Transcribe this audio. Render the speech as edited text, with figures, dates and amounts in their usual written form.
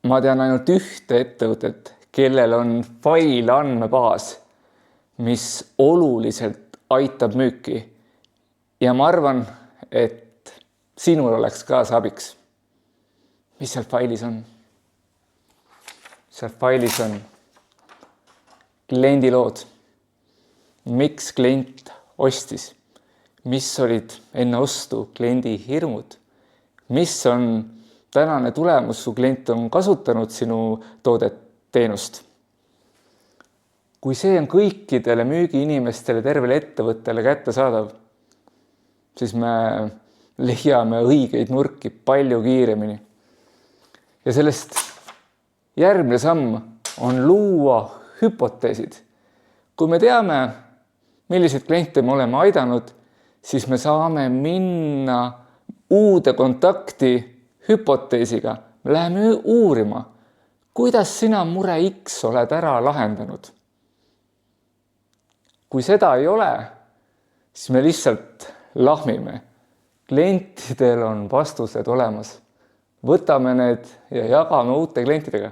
Ma tean ainult ühte ettevõtet, kellel on fail andmebaas, mis oluliselt aitab müüki. Ja ma arvan, et sinul oleks ka see abiks. Mis seal failis on? Seal failis on kliendilood. Miks klient ostis? Mis olid enne ostu kliendi hirmud? Mis on tänane tulemus, su klient on kasutanud sinu toodet, teenust? Kui see on kõikidele müügiinimestele, tervele ettevõttele kättesaadav, siis me leiame õigeid nurki palju kiiremini. Ja sellest järgmine samm on luua hüpoteesid. Kui me teame, milliseid kliente me oleme aidanud, siis me saame minna uude kontakti hüpoteesiga. Me läheme uurima, kuidas sina mure X oled ära lahendanud. Kui seda ei ole, siis me lihtsalt lahmime. Klientidel on vastused olemas. Võtame need ja jagame uute klientidega.